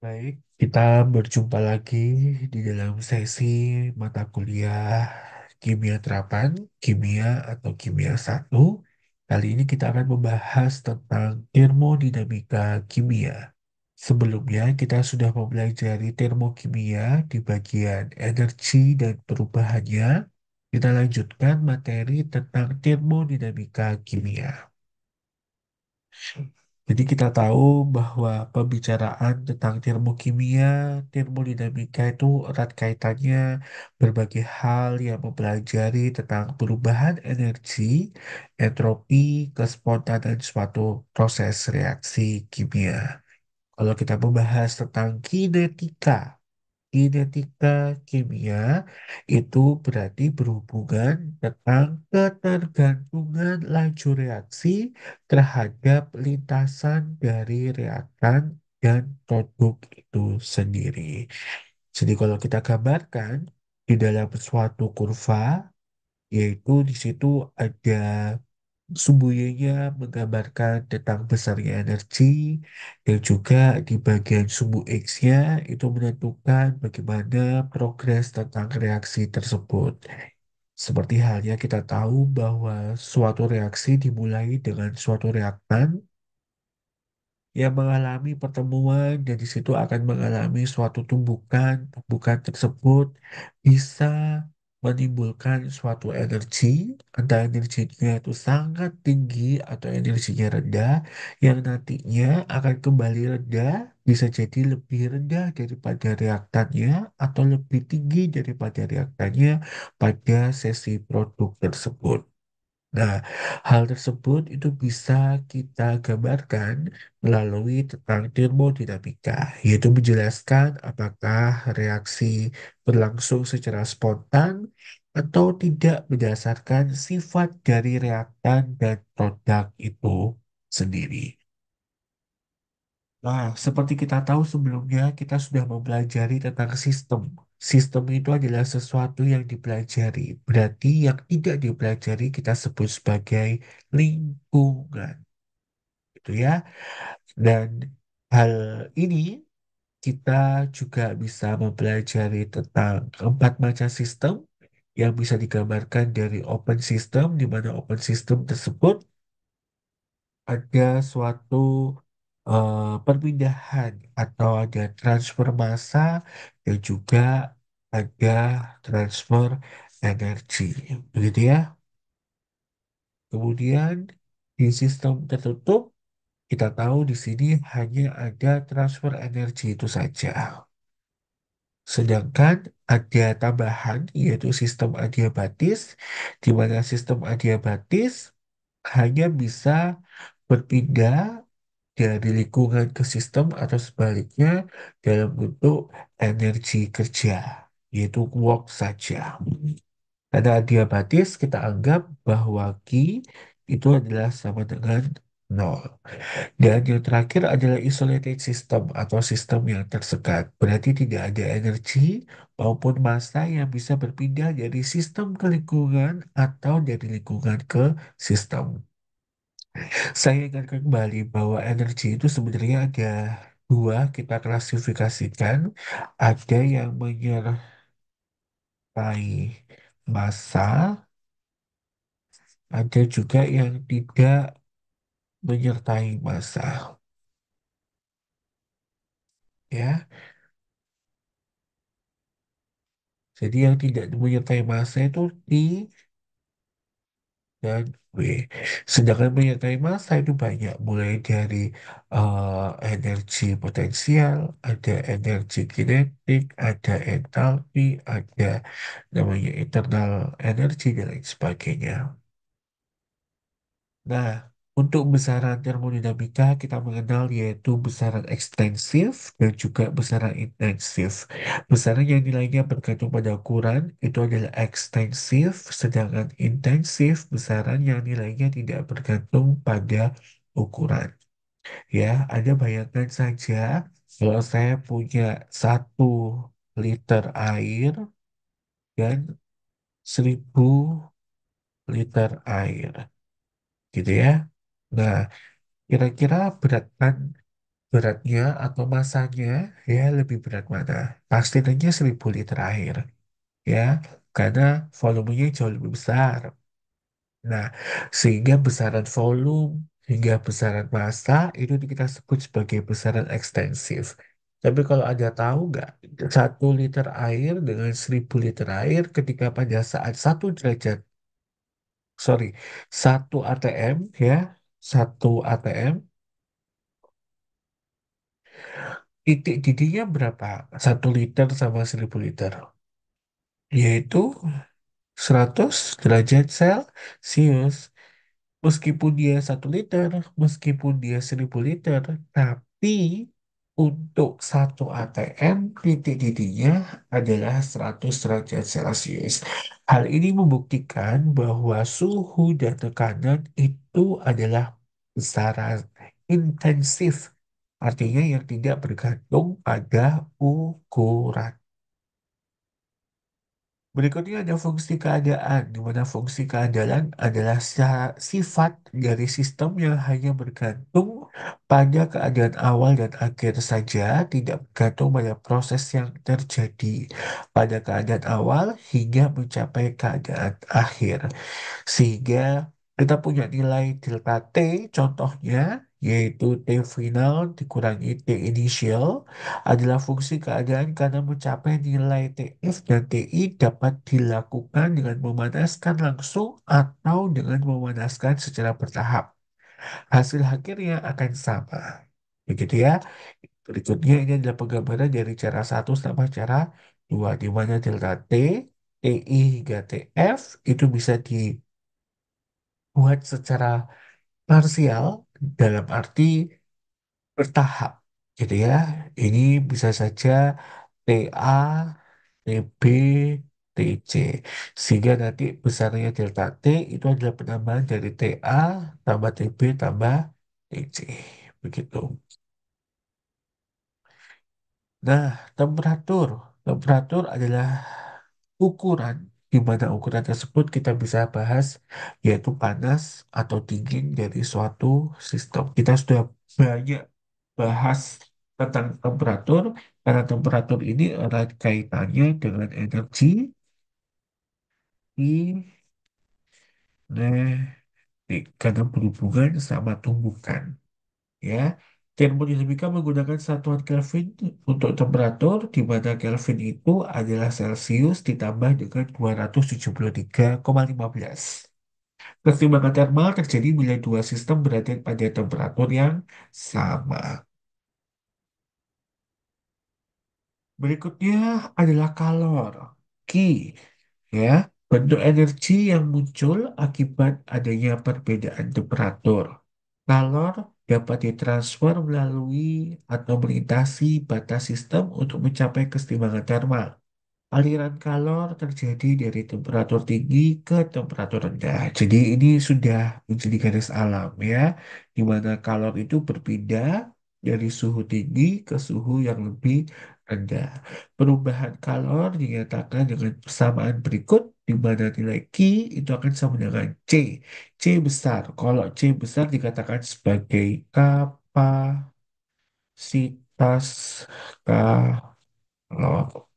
Baik, kita berjumpa lagi di dalam sesi mata kuliah Kimia Terapan, Kimia atau Kimia satu. Kali ini kita akan membahas tentang termodinamika kimia. Sebelumnya kita sudah mempelajari termokimia di bagian energi dan perubahannya. Kita lanjutkan materi tentang termodinamika kimia. Jadi kita tahu bahwa pembicaraan tentang termokimia, termodinamika itu erat kaitannya berbagai hal yang mempelajari tentang perubahan energi, entropi, kespontanan suatu proses reaksi kimia. Kalau kita membahas tentang kinetika, kinetika kimia itu berarti berhubungan tentang ketergantungan laju reaksi terhadap lintasan dari reaktan dan produk itu sendiri. Jadi kalau kita gambarkan di dalam suatu kurva, yaitu di situ ada sumbu Y-nya menggambarkan tentang besarnya energi, dan juga di bagian sumbu X-nya itu menentukan bagaimana progres tentang reaksi tersebut. Seperti halnya kita tahu bahwa suatu reaksi dimulai dengan suatu reaktan yang mengalami pertemuan dan di situ akan mengalami suatu tumbukan. Tumbukan tersebut bisa menimbulkan suatu energi, entah energinya itu sangat tinggi atau energinya rendah, yang nantinya akan kembali rendah, bisa jadi lebih rendah daripada reaktannya atau lebih tinggi daripada reaktannya pada sesi produk tersebut. Nah, hal tersebut itu bisa kita gambarkan melalui tentang termodinamika, yaitu menjelaskan apakah reaksi berlangsung secara spontan atau tidak berdasarkan sifat dari reaktan dan produk itu sendiri. Nah, seperti kita tahu sebelumnya, kita sudah mempelajari tentang sistem. Sistem itu adalah sesuatu yang dipelajari. Berarti yang tidak dipelajari kita sebut sebagai lingkungan. Gitu ya. Dan hal ini kita juga bisa mempelajari tentang empat macam sistem yang bisa digambarkan dari open system, di mana open system tersebut ada suatu perpindahan atau ada transfer massa dan juga ada transfer energi. Begitu ya. Kemudian di sistem tertutup kita tahu di sini hanya ada transfer energi itu saja. Sedangkan ada tambahan yaitu sistem adiabatis, di mana sistem adiabatis hanya bisa berpindah dari lingkungan ke sistem atau sebaliknya dalam bentuk energi kerja, yaitu work saja. Karena adiabatis kita anggap bahwa Q itu adalah sama dengan nol. Dan yang terakhir adalah isolated system atau sistem yang tersekat. Berarti tidak ada energi maupun massa yang bisa berpindah dari sistem ke lingkungan atau dari lingkungan ke sistem. Saya ingatkan kembali bahwa energi itu sebenarnya ada dua, kita klasifikasikan. Ada yang menyertai massa, ada juga yang tidak menyertai massa. Ya, jadi yang tidak menyertai massa itu T dan W. Sedangkan menyertai massa itu banyak, mulai dari energi potensial, ada energi kinetik, ada entalpi, ada namanya internal energi dan lain sebagainya. Nah, untuk besaran termodinamika kita mengenal yaitu besaran ekstensif dan juga besaran intensif. Besaran yang nilainya bergantung pada ukuran itu adalah ekstensif, sedangkan intensif besaran yang nilainya tidak bergantung pada ukuran. Ya, Anda bayangkan saja kalau saya punya 1 liter air dan 1.000 liter air, gitu ya. Nah, kira-kira berat kan beratnya atau masanya ya lebih berat mana? Pasti tentunya 1.000 liter air ya, karena volumenya jauh lebih besar. Nah, sehingga besaran volume hingga besaran massa itu kita sebut sebagai besaran ekstensif. Tapi kalau Anda tahu nggak, 1 liter air dengan 1.000 liter air ketika pada saat 1 derajat, sorry, 1 atm ya, 1 atm, titik didihnya berapa? 1 liter sama 1.000 liter, yaitu 100 derajat Celcius. Meskipun dia 1 liter, meskipun dia 1.000 liter, tapi untuk 1 atm titik didihnya adalah 100 derajat Celcius. Hal ini membuktikan bahwa suhu dan tekanan itu adalah besaran intensif, artinya yang tidak bergantung pada ukuran. Berikutnya ada fungsi keadaan, di mana fungsi keadaan adalah sifat dari sistem yang hanya bergantung pada keadaan awal dan akhir saja, tidak bergantung pada proses yang terjadi pada keadaan awal hingga mencapai keadaan akhir. Sehingga kita punya nilai delta T, contohnya, yaitu T final dikurangi T initial, adalah fungsi keadaan karena mencapai nilai TF dan TI dapat dilakukan dengan memanaskan langsung atau dengan memanaskan secara bertahap. Hasil akhirnya akan sama. Begitu ya. Berikutnya ini adalah penggambaran dari cara satu sama cara dua, di mana delta T, TI hingga TF itu bisa dibuat secara parsial dalam arti bertahap. Gitu ya. Ini bisa saja TA, TB, TC. Sehingga nanti besarnya delta T itu adalah penambahan dari TA tambah TB tambah TC. Begitu. Nah, temperatur. Temperatur adalah ukuran di mana ukuran tersebut kita bisa bahas yaitu panas atau dingin dari suatu sistem. Kita sudah banyak bahas tentang temperatur karena temperatur ini erat kaitannya dengan energi, karena berhubungan sama tumbukan ya. Termodinamika menggunakan satuan Kelvin untuk temperatur, di mana Kelvin itu adalah Celcius ditambah dengan 273,15. Keseimbangan termal terjadi bila dua sistem berada pada temperatur yang sama. Berikutnya adalah kalor, Ki, ya, bentuk energi yang muncul akibat adanya perbedaan temperatur. Kalor dapat ditransfer melalui atau melintasi batas sistem untuk mencapai keseimbangan termal. Aliran kalor terjadi dari temperatur tinggi ke temperatur rendah. Jadi ini sudah menjadi garis alam ya, di mana kalor itu berpindah dari suhu tinggi ke suhu yang lebih rendah. Perubahan kalor dinyatakan dengan persamaan berikut, di mana nilai Q itu akan sama dengan C. C besar. Kalau C besar dikatakan sebagai kapasitas kalor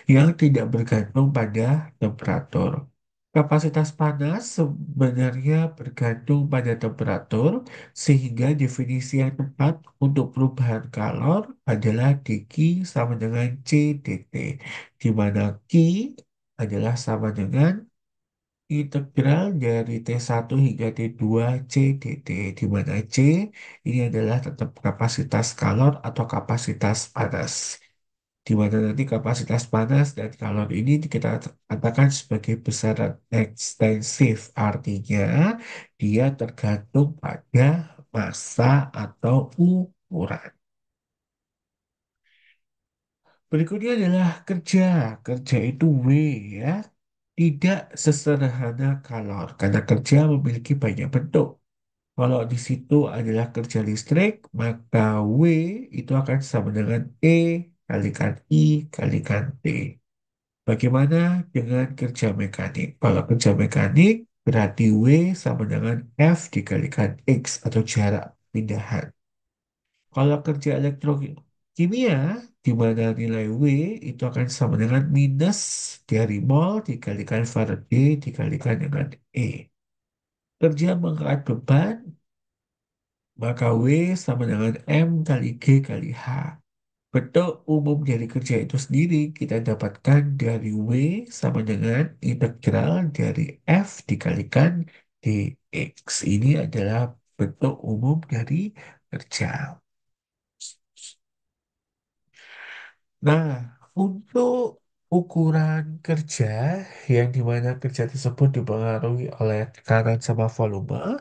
yang tidak bergantung pada temperatur. Kapasitas panas sebenarnya bergantung pada temperatur, sehingga definisi yang tepat untuk perubahan kalor adalah dQ sama dengan CdT, di mana Q adalah sama dengan integral dari T1 hingga T2 CdT, di mana C ini adalah tetap kapasitas kalor atau kapasitas panas, di mana nanti kapasitas panas dan kalor ini kita katakan sebagai besaran ekstensif, artinya dia tergantung pada massa atau ukuran. Berikutnya adalah kerja. Kerja itu W ya. Tidak sesederhana kalor, karena kerja memiliki banyak bentuk. Kalau di situ adalah kerja listrik, maka W itu akan sama dengan E kalikan I kalikan T. Bagaimana dengan kerja mekanik? Kalau kerja mekanik berarti W sama dengan F dikalikan X atau jarak pindahan. Kalau kerja elektrokimia, di mana nilai W itu akan sama dengan minus dari mol dikalikan Faraday dikalikan dengan E. Kerja mengangkat beban, maka W sama dengan M kali G kali H. Bentuk umum dari kerja itu sendiri kita dapatkan dari W sama dengan integral dari F dikalikan dx. Ini adalah bentuk umum dari kerja. Nah, untuk ukuran kerja yang dimana kerja tersebut dipengaruhi oleh tekanan sama volume,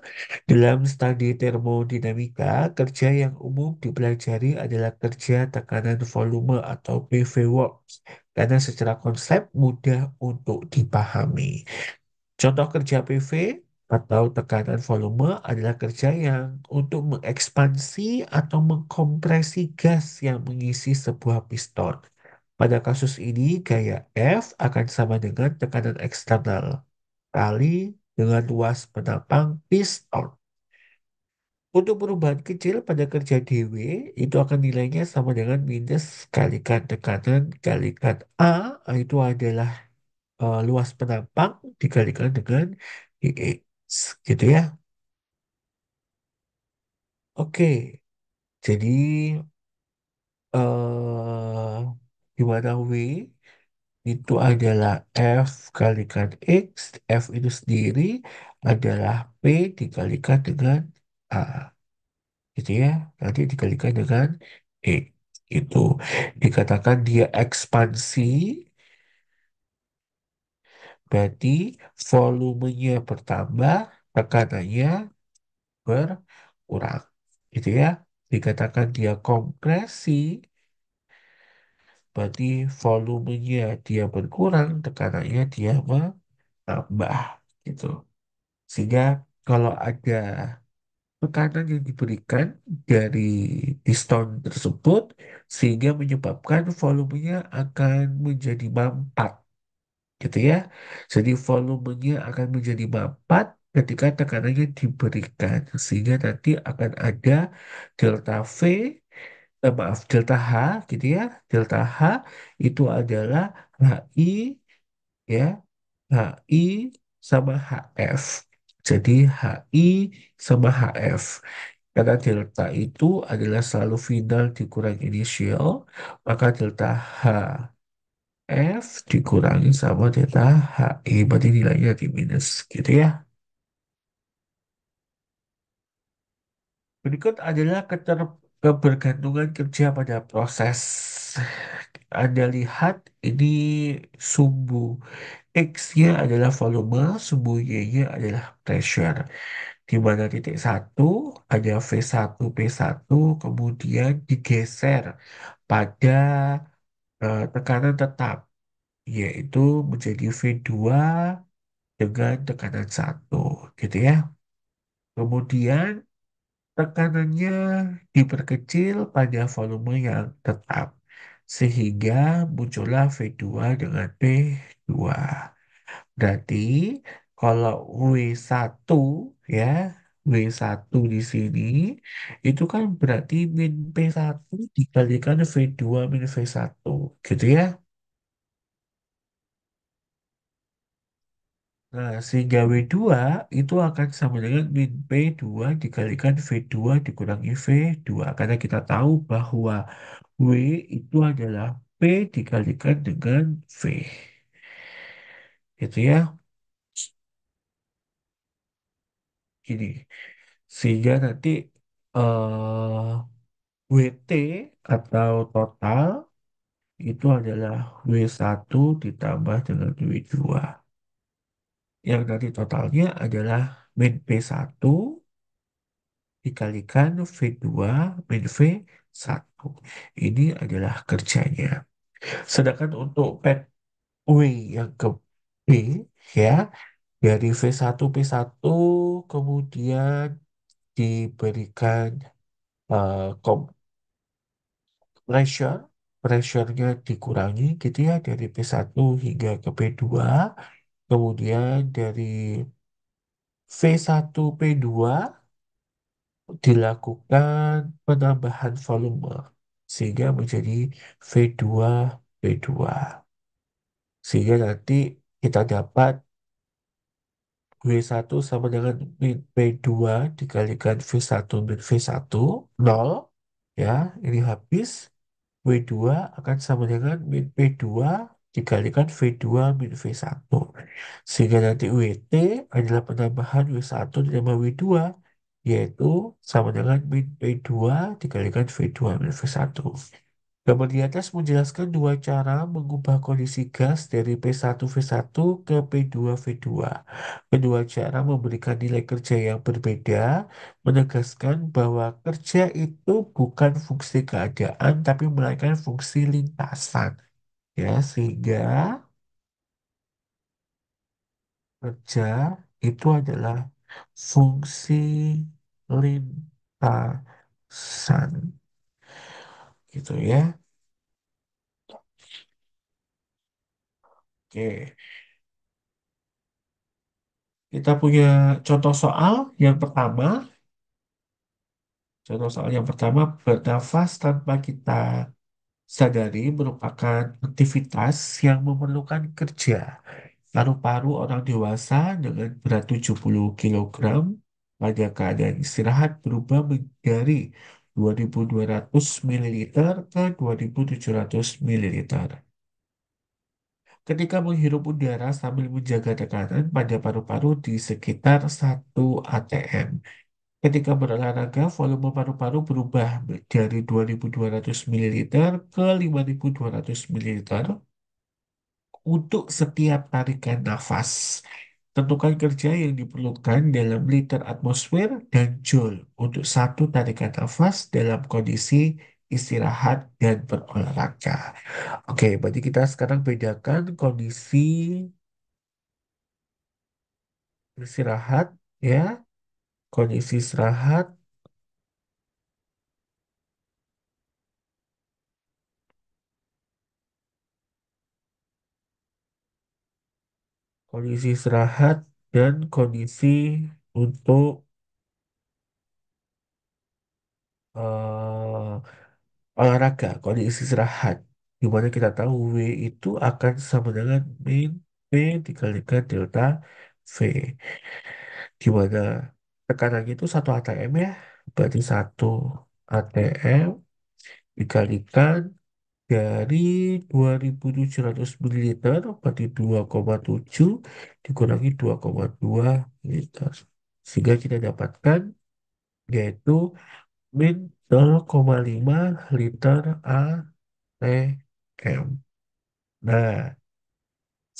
dalam studi termodinamika, kerja yang umum dipelajari adalah kerja tekanan volume atau PV works, karena secara konsep mudah untuk dipahami. Contoh kerja PV atau tekanan volume adalah kerja yang untuk mengekspansi atau mengkompresi gas yang mengisi sebuah piston. Pada kasus ini, gaya F akan sama dengan tekanan eksternal kali dengan luas penapang piston. Untuk perubahan kecil pada kerja dW, itu akan nilainya sama dengan minus kalikan tekanan kalikan A, itu adalah luas penampang dikalikan dengan dx gitu ya. Oke, jadi di mana W itu adalah F kalikan X, F itu sendiri adalah P dikalikan dengan A gitu ya. Nanti dikalikan dengan E itu dikatakan dia ekspansi, berarti volumenya bertambah, tekanannya berkurang. Gitu ya. Dikatakan dia kompresi, berarti volumenya dia berkurang, tekanannya dia menambah. Gitu. Sehingga kalau ada tekanan yang diberikan dari piston tersebut, sehingga menyebabkan volumenya akan menjadi mampat. Gitu ya. Jadi volumenya akan menjadi mapat ketika tekanannya diberikan sehingga nanti akan ada delta V, maaf delta H gitu ya. Delta H itu adalah HI ya, HI sama HF. Jadi HI sama HF. Karena delta itu adalah selalu final dikurang inisial, maka delta H F dikurangi sama theta HI, berarti nilainya di minus gitu ya. Berikut adalah kebergantungan kerja pada proses. Anda lihat ini sumbu X-nya adalah volume, sumbu Y-nya adalah pressure. Di mana titik satu ada V1, P1, kemudian digeser pada tekanan tetap, yaitu menjadi V2 dengan tekanan satu, gitu ya. Kemudian tekanannya diperkecil pada volume yang tetap, sehingga muncullah V2 dengan P2. Berarti kalau W1 ya, W1 di sini itu kan berarti min P1 dikalikan V2 min V1, gitu ya. Nah, sehingga W2 itu akan sama dengan min P2 dikalikan V2 dikurangi V2. Karena kita tahu bahwa W itu adalah P dikalikan dengan V. Gitu ya. Gini. Sehingga nanti WT atau total itu adalah W1 ditambah dengan W2. Yang nanti totalnya adalah min P1 dikalikan V2 min V1. Ini adalah kerjanya. Sedangkan untuk pet W yang ke B ya, dari V1 P1 kemudian diberikan pressure, pressure-nya dikurangi gitu ya dari P1 hingga ke P2. Kemudian dari V1 P2 dilakukan penambahan volume sehingga menjadi V2 V2 sehingga nanti kita dapat W1 sama dengan min V2 dikalikan V1 min V1 nol, ya, ini habis. W2 akan sama dengan min P2 dikalikan V2 min V1. Sehingga nanti WT adalah penambahan W1 ditambah W2, yaitu sama dengan min P2 dikalikan V2 min V1. Gambar di atas menjelaskan dua cara mengubah kondisi gas dari P1V1 ke P2V2. Kedua cara memberikan nilai kerja yang berbeda, menegaskan bahwa kerja itu bukan fungsi keadaan, tapi melainkan fungsi lintasan. Ya, sehingga kerja itu adalah fungsi lintasan. Gitu ya. Oke. Kita punya contoh soal yang pertama. Contoh soal yang pertama, bernafas tanpa kita sadari merupakan aktivitas yang memerlukan kerja. Paru-paru orang dewasa dengan berat 70 kilogram pada keadaan istirahat berubah dari 2.200 mililiter ke 2.700 mililiter. Ketika menghirup udara sambil menjaga tekanan pada paru-paru di sekitar 1 atm. Ketika berolahraga, volume paru-paru berubah dari 2.200 mililiter ke 5.200 mililiter untuk setiap tarikan nafas. Tentukan kerja yang diperlukan dalam liter atmosfer dan joule untuk satu tarikan nafas dalam kondisi istirahat dan berolahraga. Oke, berarti kita sekarang bedakan kondisi istirahat, ya, kondisi istirahat, kondisi istirahat dan kondisi untuk olahraga, kondisi istirahat. Di mana kita tahu W itu akan sama dengan min P dikalikan delta V. Di mana tekanannya itu 1 atm, ya. Berarti 1 atm dikalikan dari 2.700 mililiter berarti 2,7 dikurangi 2,2 liter. Sehingga kita dapatkan yaitu min 0,5 liter ATM. Nah,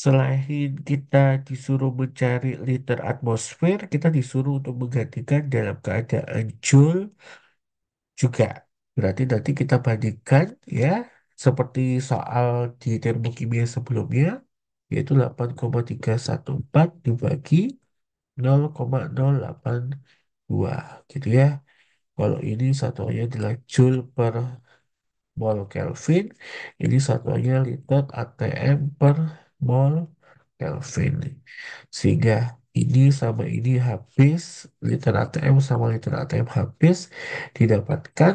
selain kita disuruh mencari liter atmosfer, kita disuruh untuk menggantikan dalam keadaan joule juga. Berarti nanti kita bandingkan, ya, seperti soal di termokimia sebelumnya, yaitu 8,314 dibagi 0,082 gitu ya. Kalau ini satuannya adalah joule per mol Kelvin, ini satuannya liter ATM per mol Kelvin. Sehingga ini sama ini habis, liter ATM sama liter ATM habis, didapatkan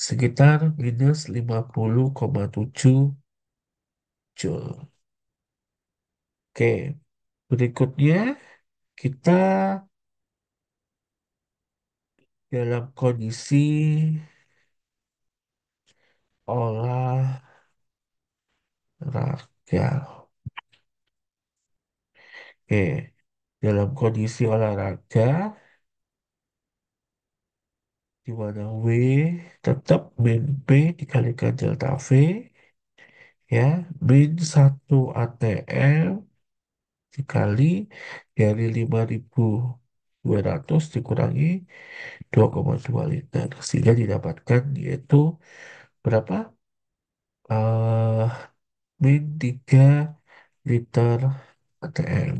sekitar minus 50,7 Joule. Oke, berikutnya kita dalam kondisi olahraga. Oke, dalam kondisi olahraga, di mana W tetap min P dikalikan delta V, ya, min 1 atm dikali dari 5.200 dikurangi 2,2 liter sehingga didapatkan yaitu berapa? eh min 3 liter ATM.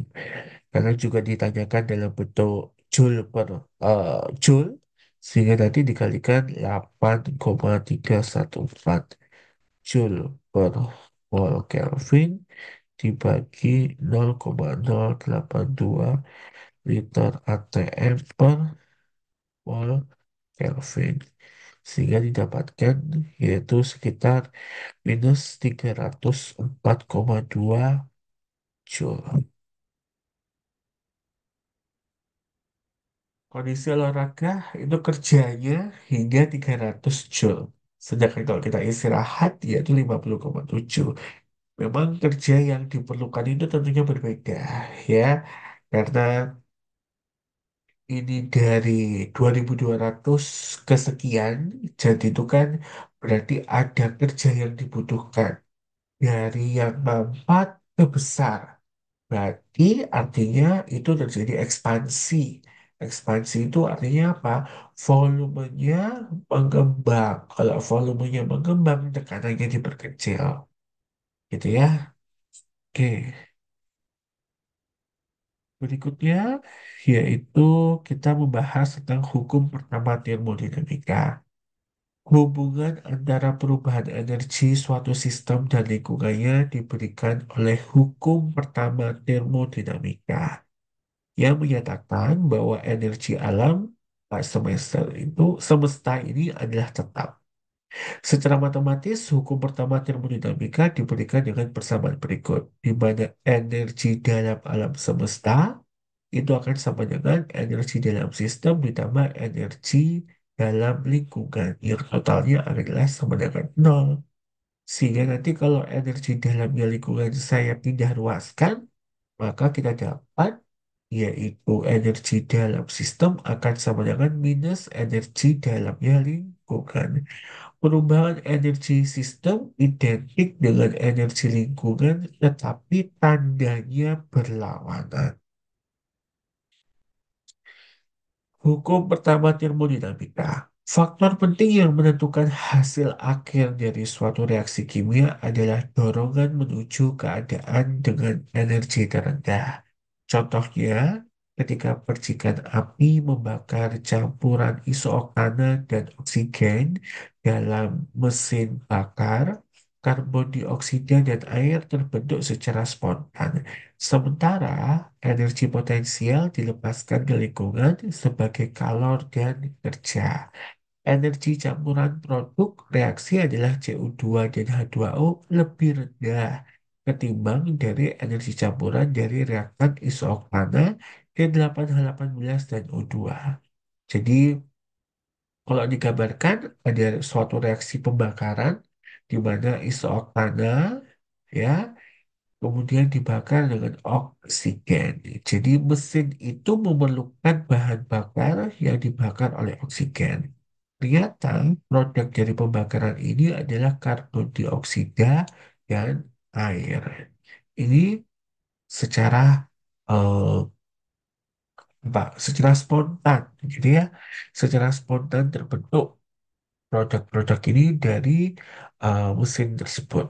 Karena juga ditanyakan dalam bentuk joule per eh, joule sehingga nanti dikalikan 8,314 joule per mol Kelvin dibagi 0,082 liter ATM per mol Kelvin. Sehingga didapatkan yaitu sekitar minus 304,2 Joule. Kondisi olahraga itu kerjanya hingga 300 Joule. Sedangkan kalau kita istirahat yaitu 50,7. Memang kerja yang diperlukan itu tentunya berbeda ya. Karena ini dari 2200 kesekian, jadi itu kan berarti ada kerja yang dibutuhkan dari yang mampat ke besar. Berarti artinya itu terjadi ekspansi. Ekspansi itu artinya apa? Volumenya mengembang. Kalau volumenya mengembang, tekanannya diperkecil. Gitu ya. Oke. Berikutnya yaitu kita membahas tentang hukum pertama termodinamika. Hubungan antara perubahan energi suatu sistem dan lingkungannya diberikan oleh hukum pertama termodinamika yang menyatakan bahwa energi alam semesta ini adalah tetap. Secara matematis, hukum pertama termodinamika diberikan dengan persamaan berikut, di mana energi dalam alam semesta itu akan sama dengan energi dalam sistem ditambah energi dalam lingkungan yang totalnya adalah sama dengan nol. Sehingga nanti kalau energi dalamnya lingkungan saya pindah ruaskan, maka kita dapat yaitu energi dalam sistem akan sama dengan minus energi dalamnya lingkungan. Perubahan energi sistem identik dengan energi lingkungan, tetapi tandanya berlawanan. Hukum pertama termodinamika. Faktor penting yang menentukan hasil akhir dari suatu reaksi kimia adalah dorongan menuju keadaan dengan energi terendah. Contohnya, ketika percikan api membakar campuran isoktana dan oksigen dalam mesin bakar, karbon dioksida dan air terbentuk secara spontan. Sementara energi potensial dilepaskan ke lingkungan sebagai kalor dan kerja. Energi campuran produk reaksi adalah CO2 dan H2O lebih rendah ketimbang dari energi campuran dari reaktan isoktana E8H18 dan O2. Jadi, kalau digambarkan ada suatu reaksi pembakaran di mana isoktana ya kemudian dibakar dengan oksigen. Jadi mesin itu memerlukan bahan bakar yang dibakar oleh oksigen. Ternyata produk dari pembakaran ini adalah karbon dioksida dan air. Ini secara eh, secara spontan, gitu ya, secara spontan terbentuk produk-produk ini dari mesin tersebut.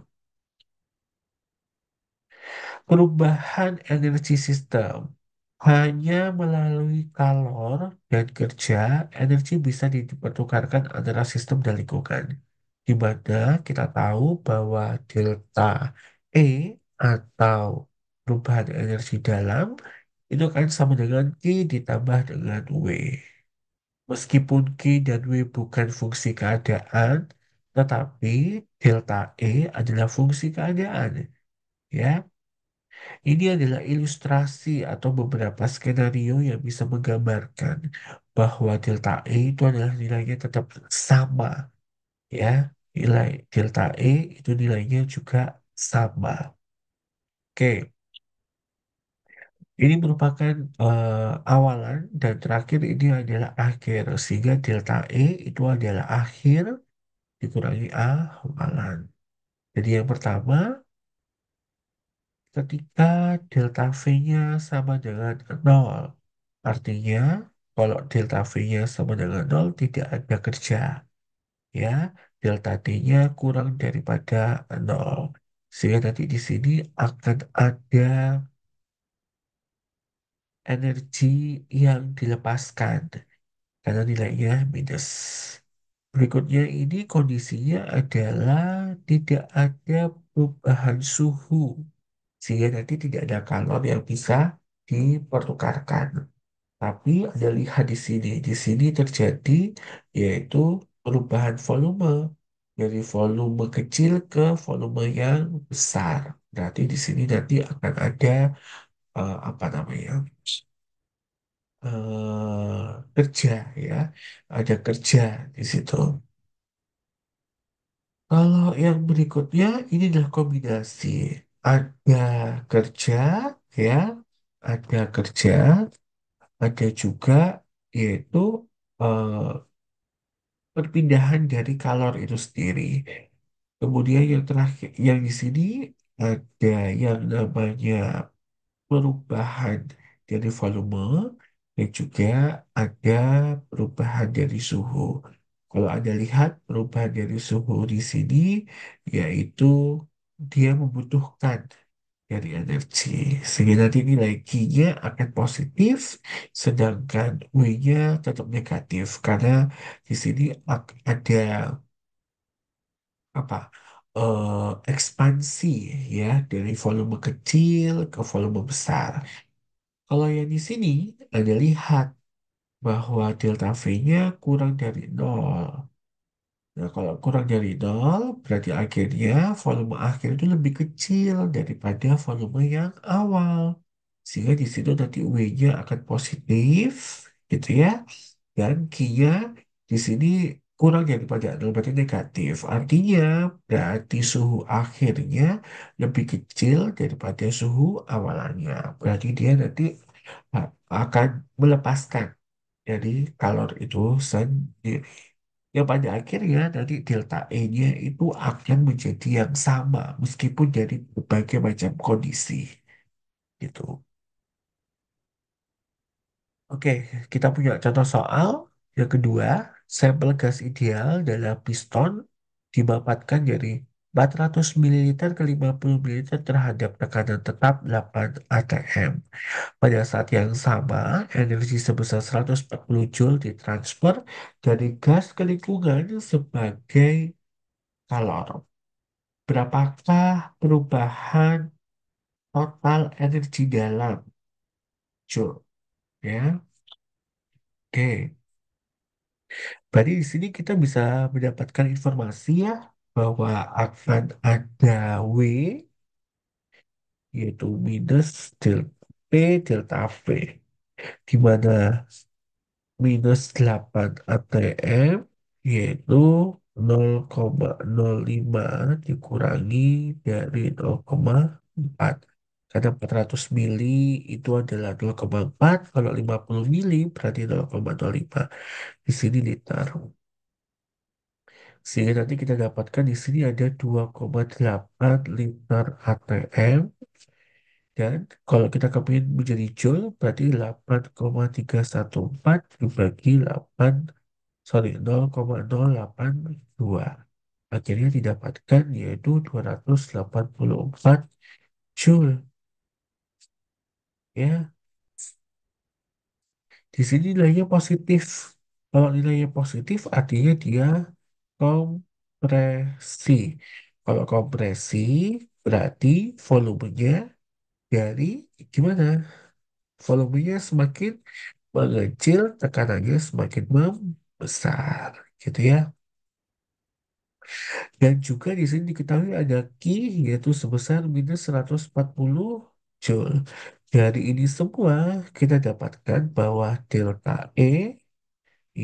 Perubahan energi sistem hanya melalui kalor dan kerja, energi bisa dipertukarkan antara sistem dan lingkungan. Di mana kita tahu bahwa delta E atau perubahan energi dalam itu kan sama dengan Q ditambah dengan W. Meskipun Q dan W bukan fungsi keadaan, tetapi delta E adalah fungsi keadaan. Ya, ini adalah ilustrasi atau beberapa skenario yang bisa menggambarkan bahwa delta E itu adalah nilainya tetap sama, ya. Nilai delta E itu nilainya juga sama. Oke, ini merupakan awalan dan terakhir ini adalah akhir, sehingga delta E itu adalah akhir dikurangi awalan. Jadi yang pertama, ketika delta V-nya sama dengan nol. Artinya, kalau delta V-nya sama dengan nol, tidak ada kerja. Ya, delta T-nya kurang daripada nol. Sehingga nanti di sini akan ada energi yang dilepaskan karena nilainya minus. Berikutnya ini kondisinya adalah tidak ada perubahan suhu. Sehingga nanti tidak ada kalor yang bisa dipertukarkan. Tapi ada lihat di sini. Di sini terjadi yaitu perubahan volume dari volume kecil ke volume yang besar. Berarti di sini nanti akan ada apa namanya? Kerja ya. Ada kerja di situ. Kalau yang berikutnya ini adalah kombinasi. Ada kerja ya, ada kerja, ada juga yaitu eh, perpindahan dari kalor itu sendiri. Kemudian yang terakhir, yang di sini ada yang namanya perubahan dari volume dan juga ada perubahan dari suhu. Kalau Anda lihat perubahan dari suhu di sini, yaitu dia membutuhkan dari energi. Sehingga nanti nilai Q-nya akan positif, sedangkan W-nya tetap negatif. Karena di sini ada apa ekspansi ya dari volume kecil ke volume besar. Kalau yang di sini Anda lihat bahwa delta V-nya kurang dari nol. Nah, kalau kurang dari nol, berarti akhirnya volume akhir itu lebih kecil daripada volume yang awal. Sehingga di situ nanti W-nya akan positif, gitu ya. Dan Q-nya di sini kurang daripada nol, berarti negatif. Artinya, berarti suhu akhirnya lebih kecil daripada suhu awalannya. Berarti dia nanti akan melepaskan dari kalor itu sendiri. Yang pada akhirnya nanti delta E-nya itu akan menjadi yang sama meskipun dari berbagai macam kondisi gitu. Oke, kita punya contoh soal. Yang kedua, sampel gas ideal dalam piston dimanfaatkan dari 400 ml ke 50 ml terhadap tekanan tetap 8 atm. Pada saat yang sama, energi sebesar 140 Joule ditransfer dari gas ke lingkungan sebagai kalor. Berapakah perubahan total energi dalam Joule? Ya, oke. Berarti di sini kita bisa mendapatkan informasi ya bahwa akan ada W yaitu minus delta P delta V di mana minus 8 atm yaitu 0,05 dikurangi dari 0,4 karena 400 mili itu adalah 0,4 kalau 50 mili berarti 0,05 di sini liter. Sehingga nanti kita dapatkan di sini ada 2,8 liter ATM dan kalau kita kepingin menjadi joule berarti 8,314 dibagi 8 sorry 0,082. Akhirnya didapatkan yaitu 284 joule ya. Di sini nilainya positif. Kalau nilainya positif artinya dia kompresi. Kalau kompresi berarti volumenya dari gimana? Volumenya semakin mengecil, tekanannya semakin membesar, gitu ya. Dan juga di sini diketahui ada Q yaitu sebesar minus 140 Joule. Dari ini semua kita dapatkan bahwa delta E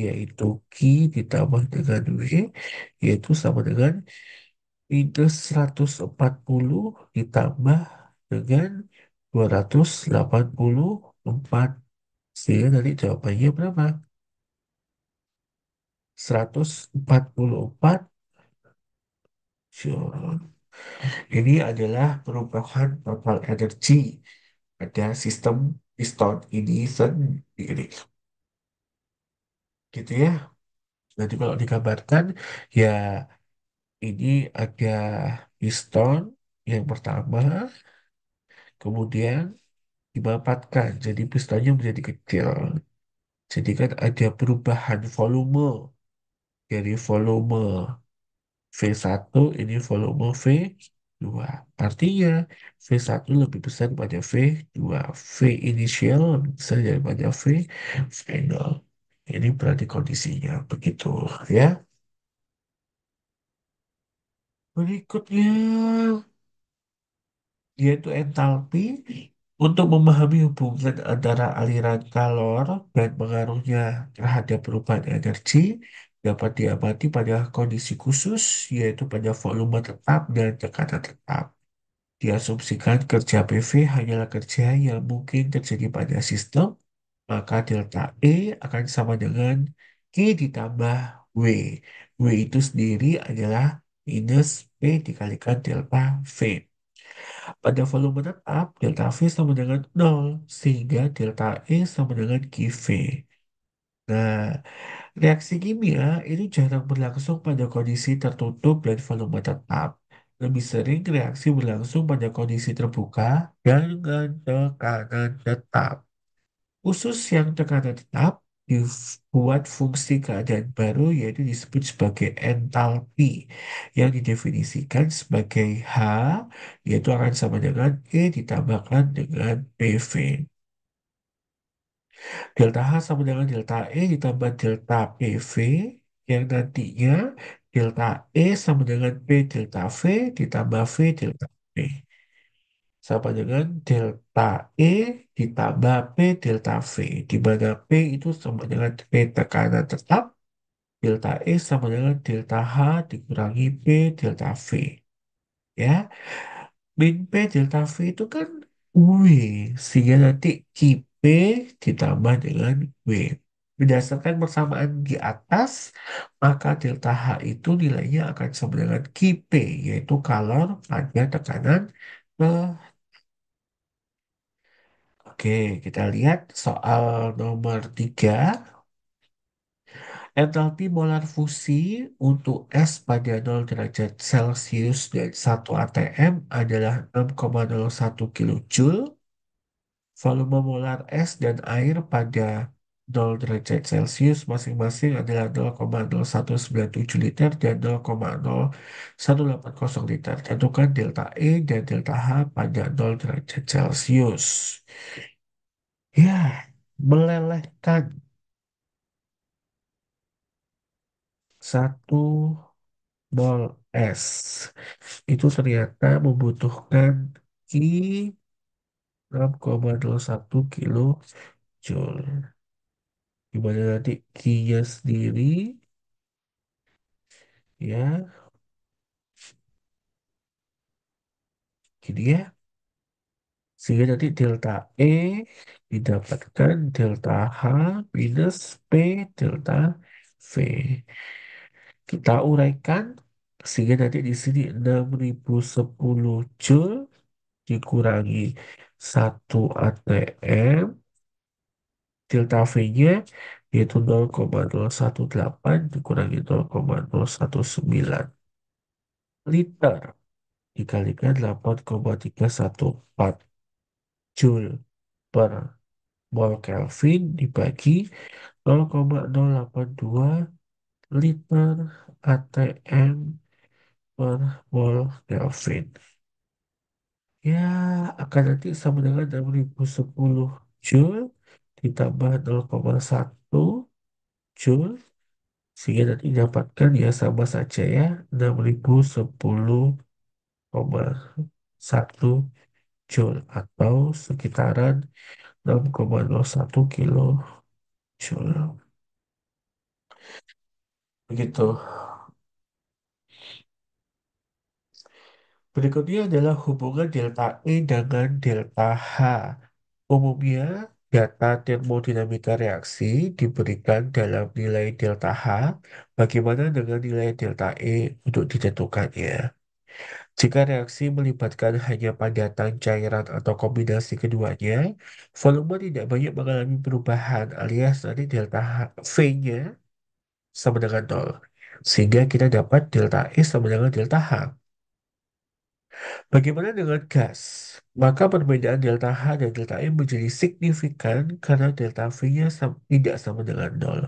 yaitu Q ditambah dengan W yaitu sama dengan minus 140 ditambah dengan 284. Sehingga nanti jawabannya berapa? 144 Joule. Ini adalah perubahan total energi pada sistem piston ini sendiri. Gitu ya. Nanti kalau digambarkan, ya ini ada piston yang pertama, kemudian dimanfaatkan. Jadi pistonnya menjadi kecil. Jadi kan ada perubahan volume dari volume V1 ini volume V2 dua. Artinya V1 lebih besar daripada V2. V inisial lebih besar daripada V final. Ini berarti kondisinya begitu ya. Berikutnya yaitu entalpi. Untuk memahami hubungan antara aliran kalor dan pengaruhnya terhadap perubahan energi dapat diamati pada kondisi khusus, yaitu pada volume tetap dan tekanan tetap. Diasumsikan kerja PV hanyalah kerja yang mungkin terjadi pada sistem, maka delta E akan sama dengan Q ditambah W. W itu sendiri adalah minus P dikalikan delta V. Pada volume tetap, delta V sama dengan nol, sehingga delta E sama dengan QV. Nah, reaksi kimia ini jarang berlangsung pada kondisi tertutup dan volume tetap. Lebih sering reaksi berlangsung pada kondisi terbuka dengan tekanan tetap. Khusus yang tekanan tetap dibuat fungsi keadaan baru yaitu disebut sebagai entalpi yang didefinisikan sebagai H yaitu akan sama dengan E ditambahkan dengan PV. Delta H sama dengan delta E ditambah delta PV yang nantinya delta E sama dengan P delta V ditambah V delta P sama dengan delta E ditambah P delta V, di mana P itu sama dengan P tekanan tetap, delta E sama dengan delta H dikurangi P delta V. Ya, min P delta V itu kan W, sehingga nanti Q P ditambah dengan W. Berdasarkan persamaan di atas, maka delta H itu nilainya akan sama dengan Q P, yaitu kalor pada tekanan Oke, kita lihat soal nomor 3. Entalpi molar fusi untuk S pada 0 derajat Celcius dan 1 atm adalah 6,01 kilojoule. Volume molar es dan air pada 0 derajat Celcius masing-masing adalah 0,0197 liter dan 0,0180 liter. Tentukan delta E dan delta H pada 0 derajat Celcius. Ya, melelehkan 1 mol es itu ternyata membutuhkan Ki 6,01 kilojoule. Dimana nanti Ki-nya sendiri ya gini ya. Sehingga nanti delta E didapatkan delta H minus P delta V. Kita uraikan sehingga nanti di sini 6010 Joule dikurangi 1 atm delta V-nya yaitu 0,018 dikurangi 0,019 liter dikalikan 8,314 Joule per mol Kelvin dibagi 0,082 liter atm per mol Kelvin. Ya, akan nanti sama dengan 6010 Joule ditambah 0,1 Joule sehingga nanti dapatkan ya sama saja ya 6010,1 Joule atau sekitaran 6,01 kilo Joule. Begitu. Berikutnya adalah hubungan delta E dengan delta H. Umumnya, data termodinamika reaksi diberikan dalam nilai delta H. Bagaimana dengan nilai delta E untuk ditentukannya? Jika reaksi melibatkan hanya padatan cairan atau kombinasi keduanya, volume tidak banyak mengalami perubahan alias nanti delta V-nya sama dengan nol. Sehingga kita dapat delta E sama dengan delta H. Bagaimana dengan gas? Maka perbedaan delta H dan delta E menjadi signifikan karena delta V-nya tidak sama dengan nol.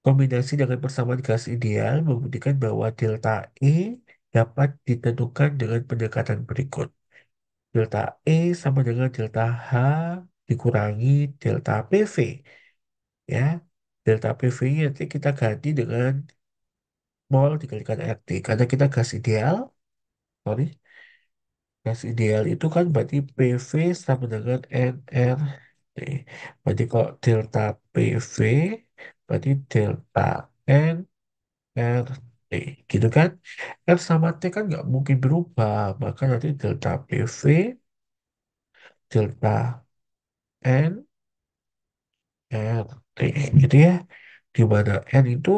Kombinasi dengan persamaan gas ideal membuktikan bahwa delta E dapat ditentukan dengan pendekatan berikut. Delta E sama dengan delta H dikurangi delta PV. Ya, delta PV-nya nanti kita ganti dengan mol dikalikan RT. Karena kita gas ideal, sorry, gas ideal itu kan berarti PV sama dengan nRT. Berarti kalau delta PV, berarti delta nRT. Gitu kan? R sama T kan nggak mungkin berubah. Maka nanti delta PV, delta N, RT. Gitu ya. Di mana N itu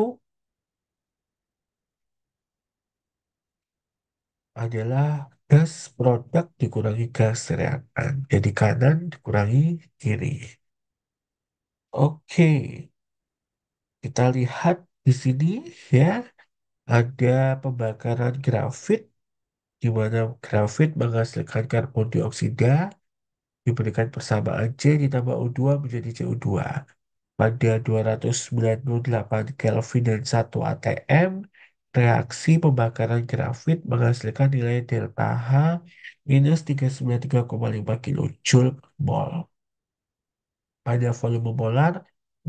adalah gas produk dikurangi gas reaktan. Jadi kanan dikurangi kiri. Oke, kita lihat di sini ya ada pembakaran grafit di mana grafit menghasilkan karbon dioksida diberikan persamaan C ditambah O2 menjadi CO2. Pada 298 Kelvin dan 1 atm, reaksi pembakaran grafit menghasilkan nilai delta H minus 393,5 kilojoule per mol. Pada volume molar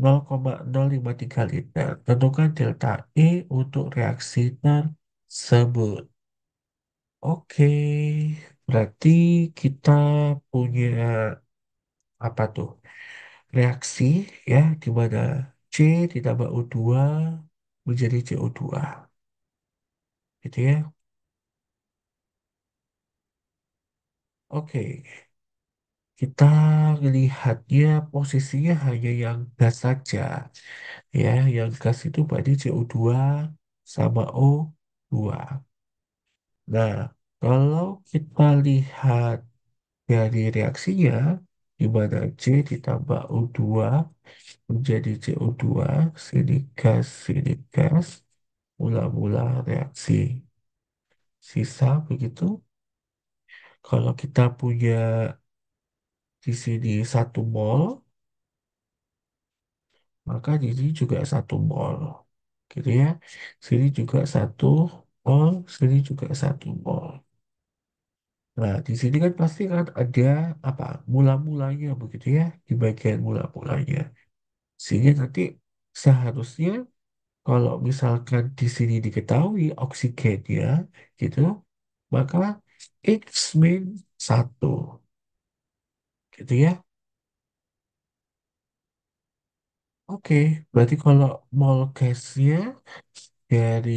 0,053 liter. Tentukan delta E untuk reaksi tersebut. Oke, berarti kita punya apa tuh? Reaksi ya, di mana C ditambah O2 menjadi CO2. Gitu ya. Oke, kita melihatnya posisinya hanya yang gas saja. Ya, yang gas itu berarti CO2 sama O2. Nah, kalau kita lihat dari reaksinya, di mana C ditambah O2 menjadi CO2, sini gas, mula-mula reaksi sisa begitu. Kalau kita punya di sini 1 mol, maka di sini juga 1 mol. Gitu ya. Sini juga 1 mol, sini juga 1 mol. Nah, di sini kan pasti kan ada apa? Mula-mulanya begitu ya, di bagian mula-mulanya. Sehingga nanti seharusnya kalau misalkan di sini diketahui oksigennya gitu, maka X min 1 gitu ya. Oke, berarti kalau mol gasnya dari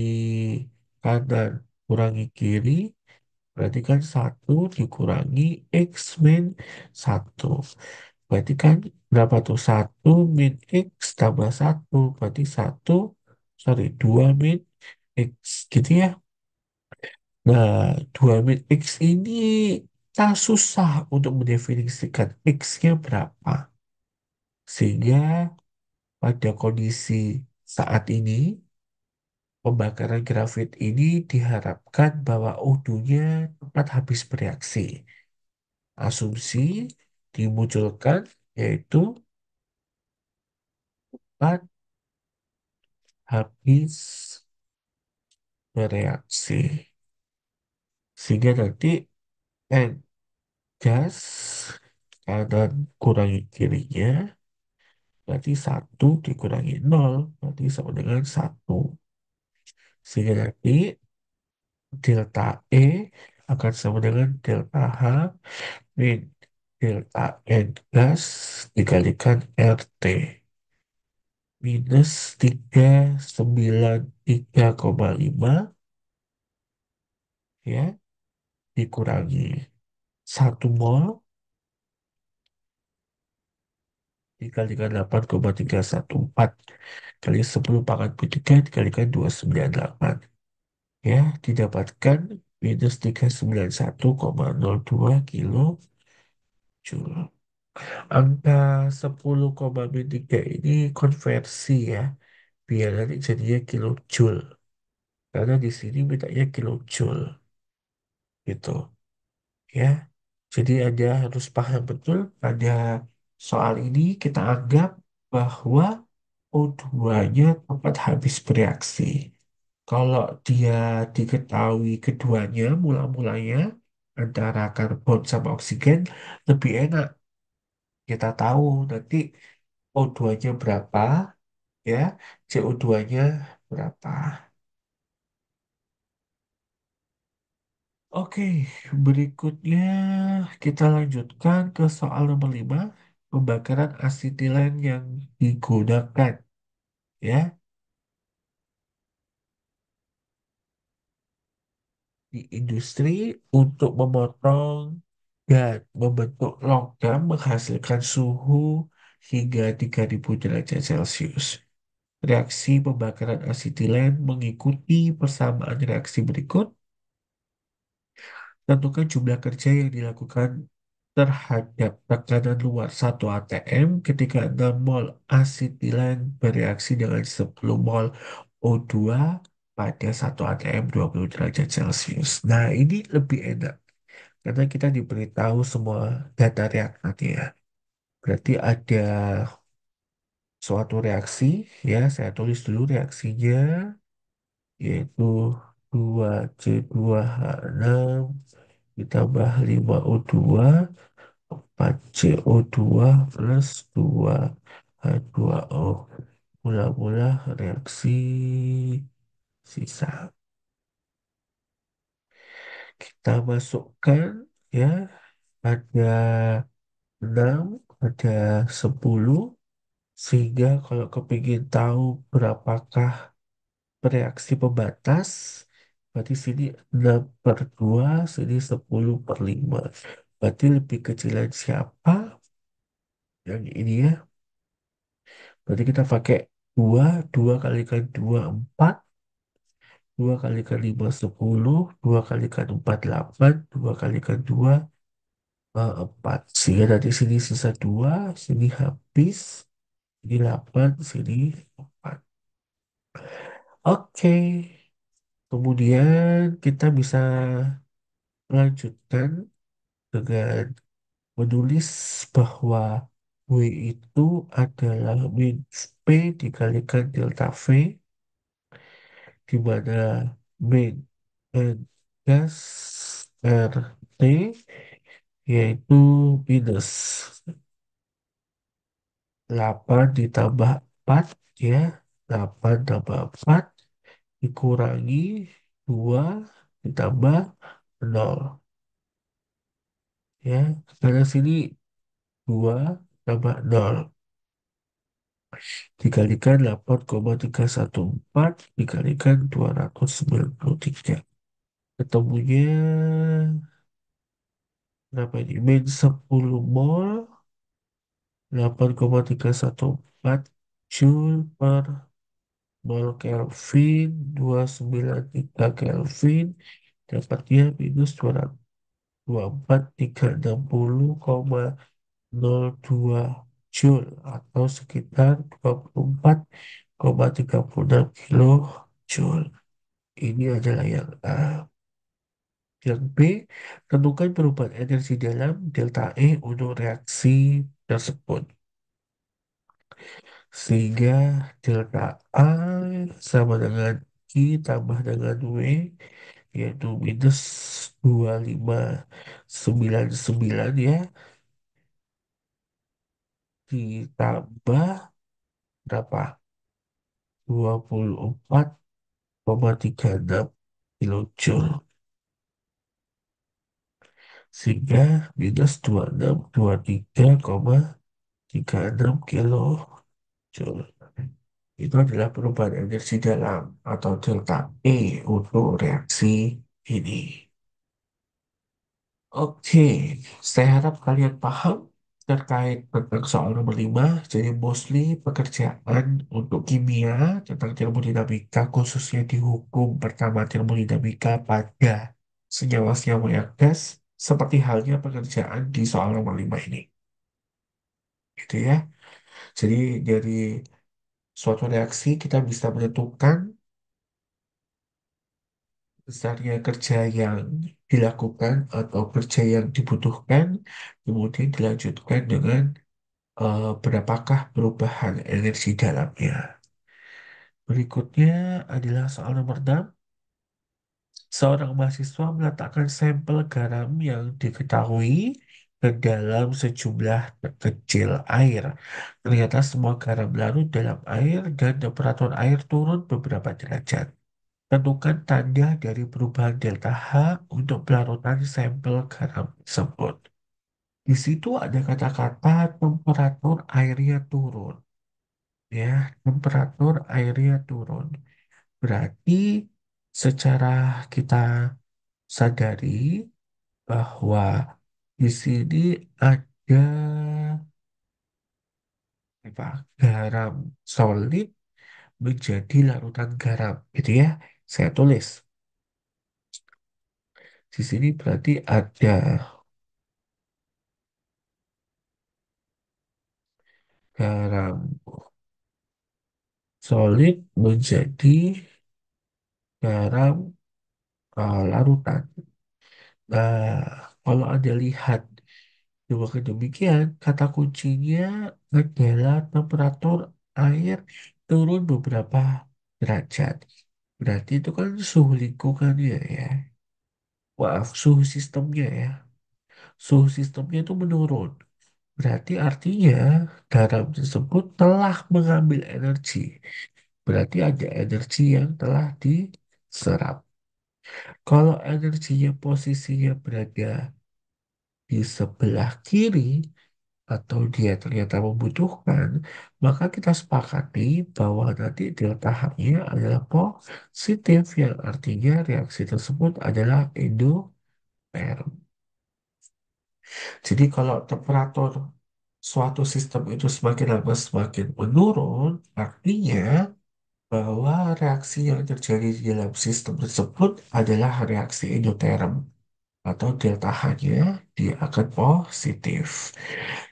kanan kurangi kiri, berarti kan 1 dikurangi X min 1. Berarti kan berapa tuh? 1 min X tambah 1. Berarti 2 min X. Gitu ya. Nah, 2 min X ini tak susah untuk mendefinisikan X-nya berapa. Sehingga pada kondisi saat ini, pembakaran grafit ini diharapkan bahwa O2-nya tepat habis bereaksi. Asumsi dimunculkan yaitu tepat habis bereaksi. Sehingga nanti N gas kanan kurangi kirinya, berarti 1 dikurangi 0, berarti sama dengan 1. Sehingga nanti delta E akan sama dengan delta H min delta N gas dikalikan RT minus 393,5 ya dikurangi 1 mol dikalikan 8,314 kali 10 pangkat per 3 dikalikan 298 ya didapatkan minus 391,02 kilo joule. Angka 10,3 ini konversi ya, biar nanti jadinya kilojoule. Karena di sini mintanya kilojoule gitu ya. Jadi Anda harus paham betul pada soal ini kita anggap bahwa O2-nya tepat habis bereaksi. Kalau dia diketahui keduanya mula-mulanya antara karbon sama oksigen lebih enak. Kita tahu nanti O2-nya berapa ya, CO2-nya berapa. Oke, berikutnya kita lanjutkan ke soal nomor 5, pembakaran asetilen yang digunakan ya di industri untuk memotong dan membentuk logam menghasilkan suhu hingga 3000 derajat Celcius. Reaksi pembakaran asetilen mengikuti persamaan reaksi berikut. Tentukan jumlah kerja yang dilakukan terhadap tekanan luar 1 atm ketika 6 mol asetilen bereaksi dengan 10 mol O2 pada 1 atm 20 derajat Celcius. Nah, ini lebih enak karena kita diberitahu semua data reaktannya. Berarti ada suatu reaksi, ya saya tulis dulu reaksinya, yaitu 2C2H6 ditambah 5O2 4CO2 plus 2H2O. Mula-mula reaksi sisa. Kita masukkan ya, ada 6, ada 10, sehingga kalau kepingin tahu berapakah reaksi pembatas, berarti sini 6 per 2, sini 10 per 5. Berarti lebih kecilan siapa? Yang ini ya. Berarti kita pakai 2, 2 kalikan 2, 4, 2 kalikan 5, 10, 2 kalikan 4, 8, 2 kalikan 2, 4. Sehingga nanti sini sisa 2, sini habis, sini 8, sini 4. Oke, kemudian kita bisa melanjutkan dengan menulis bahwa W itu adalah min P dikalikan delta V, di mana min and gas RT yaitu minus 8 ditambah 4 ya, 8 tambah 4 dikurangi 2 ditambah 0 ya, karena sini 2 tambah 0 dikalikan 8,314 dikalikan 293. Ketemunya berapa ini? Min 10 mol 8,314 Joule per mol Kelvin 293 Kelvin, dapatnya minus 224,360,02 Joule atau sekitar 24,36 kilo Joule. Ini adalah yang A. Yang B, tentukan perubahan energi dalam delta E untuk reaksi tersebut. Sehingga delta A sama dengan I tambah dengan W, yaitu minus 2599 ya, ditambah berapa? 24,36 kilojoule. Sehingga minus 2623,36 kilojoule. Itu adalah perubahan energi dalam atau delta E untuk reaksi ini. Oke, saya harap kalian paham terkait tentang soal nomor 5. Jadi mostly pekerjaan untuk kimia tentang termodinamika khususnya di hukum pertama termodinamika pada senyawa-senyawa yang gas seperti halnya pekerjaan di soal nomor 5 ini. Gitu ya. Jadi dari suatu reaksi kita bisa menentukan besarnya kerja yang dilakukan atau kerja yang dibutuhkan, kemudian dilanjutkan dengan berapakah perubahan energi dalamnya. Berikutnya adalah soal nomor 6. Seorang mahasiswa meletakkan sampel garam yang diketahui ke dalam sejumlah kecil air. Ternyata semua garam larut dalam air dan temperatur air turun beberapa derajat. Tentukan tanda dari perubahan delta H untuk pelarutan sampel garam tersebut. Di situ ada kata-kata temperatur airnya turun. Ya, temperatur airnya turun. Berarti secara kita sadari bahwa di sini ada apa, garam solid menjadi larutan garam, gitu ya. Saya tulis di sini berarti ada garam solid menjadi garam larutan. Nah, kalau Anda lihat dengan demikian, kata kuncinya adalah temperatur air turun beberapa derajat. Berarti itu kan suhu lingkungannya ya. Maaf, suhu sistemnya ya. Suhu sistemnya itu menurun. Berarti artinya garam tersebut telah mengambil energi. Berarti ada energi yang telah diserap. Kalau energinya posisinya berada di sebelah kiri atau dia ternyata membutuhkan, maka kita sepakati bahwa nanti delta H-nya adalah positif yang artinya reaksi tersebut adalah endoterm. Jadi kalau temperatur suatu sistem itu semakin lama semakin menurun, artinya bahwa reaksi yang terjadi di dalam sistem tersebut adalah reaksi endoterm atau delta H-nya dia akan positif.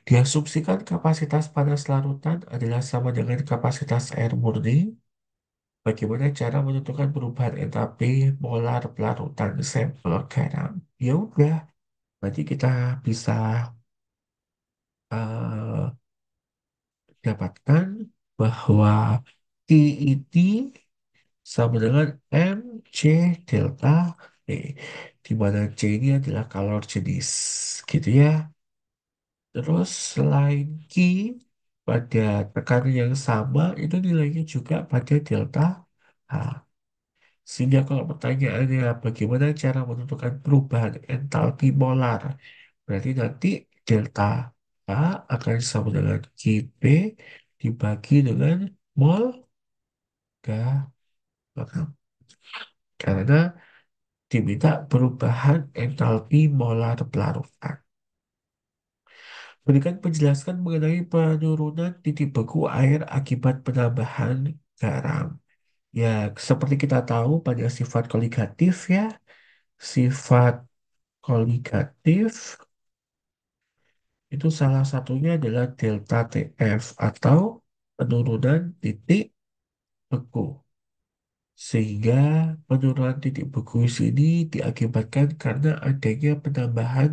Diasumsikan kapasitas panas larutan adalah sama dengan kapasitas air murni. Bagaimana cara menentukan perubahan entalpi molar pelarutan sampel garam? Ya udah, berarti kita bisa eh, dapatkan bahwa T itu sama dengan MC delta E, di mana C ini adalah kalor jenis, gitu ya. Terus selain Q pada tekanan yang sama, itu nilainya juga pada delta H. Sehingga kalau pertanyaannya bagaimana cara menentukan perubahan entalpi molar, berarti nanti delta H akan sama dengan QP dibagi dengan mol garam. Karena diminta perubahan entalpi molar pelarutan. Berikan penjelasan mengenai penurunan titik beku air akibat penambahan garam. Ya, seperti kita tahu pada sifat koligatif ya, sifat koligatif itu salah satunya adalah delta TF atau penurunan titik beku. Sehingga penurunan titik beku ini diakibatkan karena adanya penambahan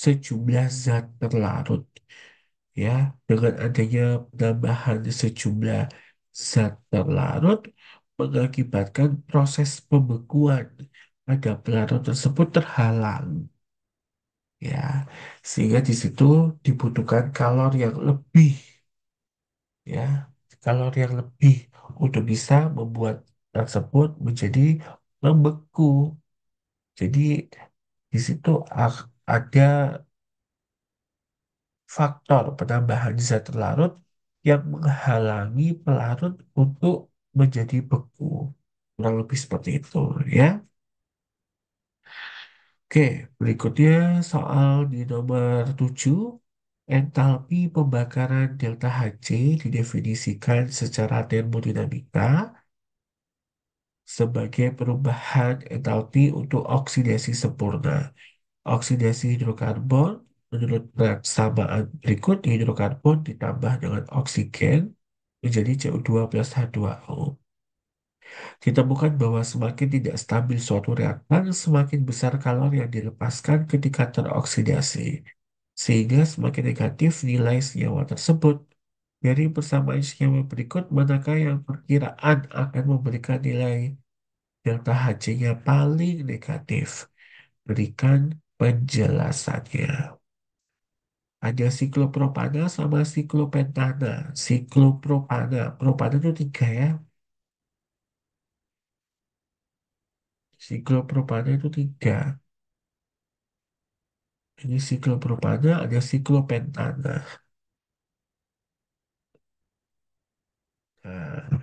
sejumlah zat terlarut. Ya, dengan adanya penambahan sejumlah zat terlarut mengakibatkan proses pembekuan pada pelarut tersebut terhalang. Ya, sehingga di situ dibutuhkan kalor yang lebih, ya, kalor yang lebih untuk bisa membuat tersebut menjadi membeku. Jadi di situ ada faktor penambahan zat larut yang menghalangi pelarut untuk menjadi beku. Kurang lebih seperti itu ya. Oke, berikutnya soal di nomor 7. Entalpi pembakaran delta Hc didefinisikan secara termodinamika sebagai perubahan entalpi untuk oksidasi sempurna. Oksidasi hidrokarbon menurut persamaan berikut hidrokarbon ditambah dengan oksigen menjadi CO2 plus H2O. Ditemukan bahwa semakin tidak stabil suatu reaktan, semakin besar kalor yang dilepaskan ketika teroksidasi, sehingga semakin negatif nilai senyawa tersebut. Dari persamaan skema berikut, manakah yang perkiraan akan memberikan nilai delta Hc-nya paling negatif? Berikan penjelasannya. Ada siklopropana sama siklopentana. Siklopropana. Propana itu tiga ya. Siklopropana itu tiga. Ini siklopropana, ada siklopentana. Nah,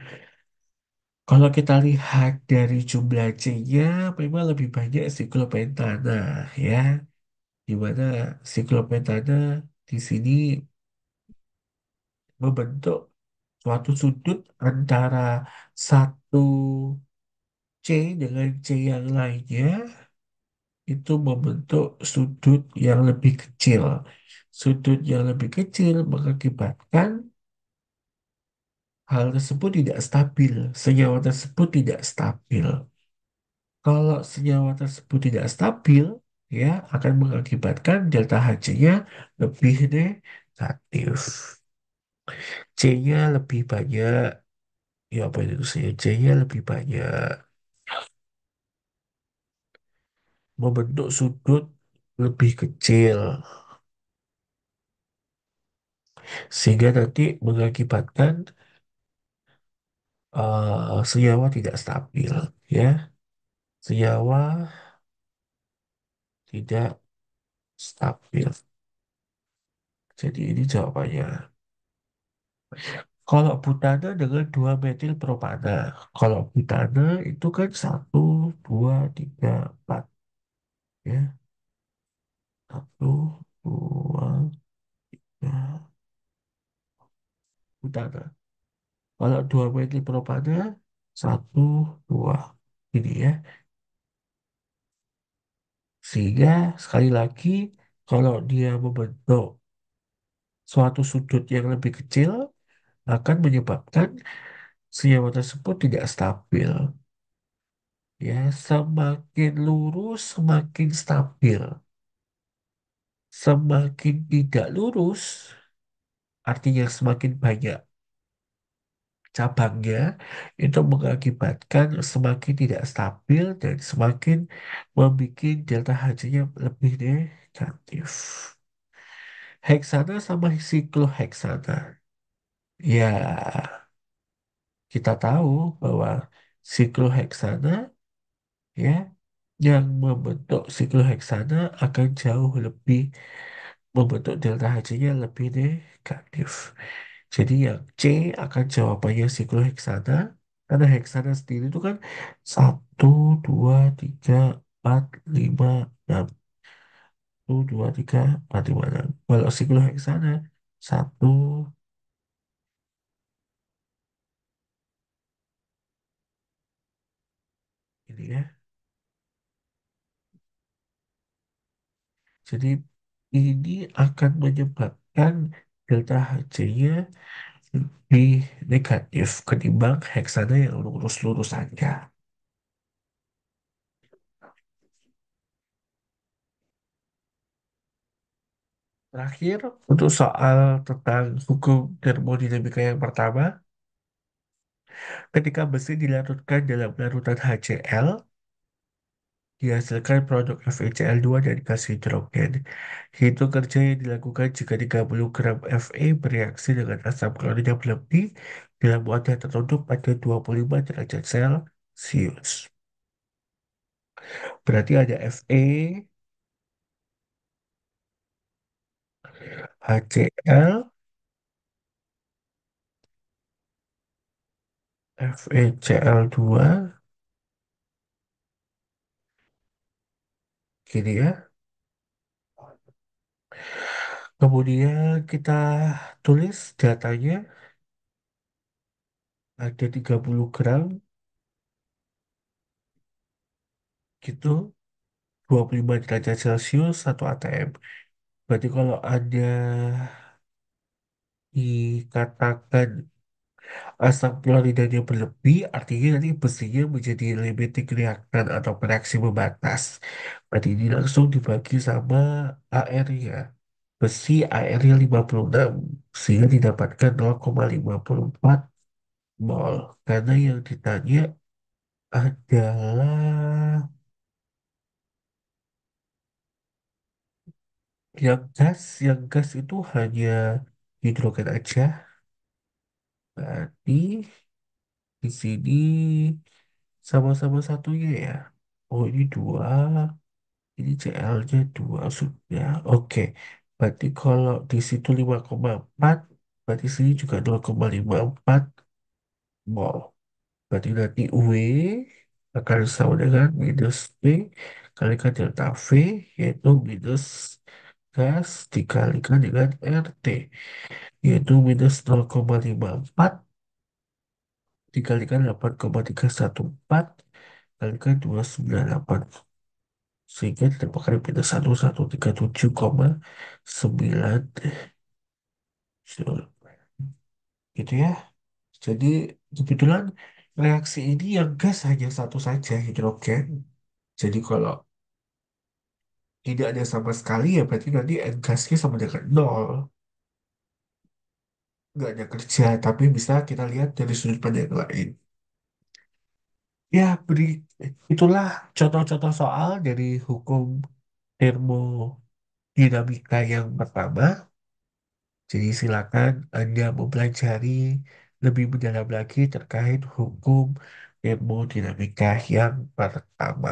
kalau kita lihat dari jumlah C-nya, memang lebih banyak siklopentana ya. Di mana siklopentana di sini membentuk suatu sudut antara satu C dengan C yang lainnya itu membentuk sudut yang lebih kecil. Sudut yang lebih kecil mengakibatkan hal tersebut tidak stabil. Senyawa tersebut tidak stabil. Kalau senyawa tersebut tidak stabil, ya akan mengakibatkan delta Hc-nya lebih negatif. C-nya lebih banyak, ya apa itu saya? C-nya lebih banyak membentuk sudut lebih kecil sehingga nanti mengakibatkan senyawa tidak stabil, ya. Senyawa tidak stabil. Jadi ini jawabannya. Kalau butana dengan 2 metil propana. Kalau butana itu kan satu, dua, tiga, empat. Ya. Satu, dua, tiga, butana. Kalau 2 metil propana, satu, dua. Ini ya. Sehingga sekali lagi, kalau dia membentuk suatu sudut yang lebih kecil, akan menyebabkan senyawa tersebut tidak stabil. Ya, semakin lurus, semakin stabil. Semakin tidak lurus, artinya semakin banyak cabangnya, itu mengakibatkan semakin tidak stabil dan semakin membuat delta H-nya lebih negatif. Heksana sama sikloheksana. Ya, kita tahu bahwa sikloheksana ya yang membentuk sikloheksana akan jauh lebih membentuk delta Hc-nya lebih negatif. Jadi yang C akan jawabannya sikloheksana karena heksana sendiri itu kan satu, dua, tiga, empat, lima, enam. Satu, dua, tiga, empat, lima, enam. Kalau sikloheksana satu ini ya. Jadi ini akan menyebabkan delta Hc-nya lebih negatif ketimbang heksana yang lurus-lurus saja. Terakhir, untuk soal tentang hukum termodinamika yang pertama, ketika besi dilarutkan dalam larutan HCl, dihasilkan produk FeCl2 dan gas hidrogen. Hitung kerja yang dilakukan jika 30 gram Fe bereaksi dengan asam klorin yang berlebih dalam wadah tertentu pada 25 derajat Celcius. Berarti ada Fe, HCl, FeCl2, gini ya. Kemudian kita tulis datanya ada 30 gram gitu 25 derajat Celcius 1 atm. Berarti kalau ada dikatakan asam kloridanya berlebih, artinya nanti besinya menjadi limiting reactant atau reaksi membatas. Berarti ini langsung dibagi sama AR-nya. besi airnya 56 sehingga didapatkan 0,54 mol. Karena yang ditanya adalah yang gas itu hanya hidrogen aja. Berarti di sini sama-sama satunya ya. Oh ini dua, ini CL-nya dua sudah. Oke, berarti kalau di situ 5,4, berarti sini juga 0,54 mol. Berarti nanti W akan sama dengan minus P kalikan delta V, yaitu minus gas dikalikan dengan RT, yaitu minus 0,54 dikalikan 8,314 kalikan 298, sehingga didapatkan minus 1137,9 joule. Gitu ya. Jadi kebetulan reaksi ini yang gas hanya satu saja, hidrogen. Jadi kalau tidak ada sama sekali ya berarti nanti gasnya sama dengan nol. Nggak ada kerja, tapi bisa kita lihat dari sudut pandang yang lain. Ya, itulah contoh-contoh soal dari hukum termodinamika yang pertama. Jadi silakan Anda mempelajari lebih mendalam lagi terkait hukum termodinamika yang pertama.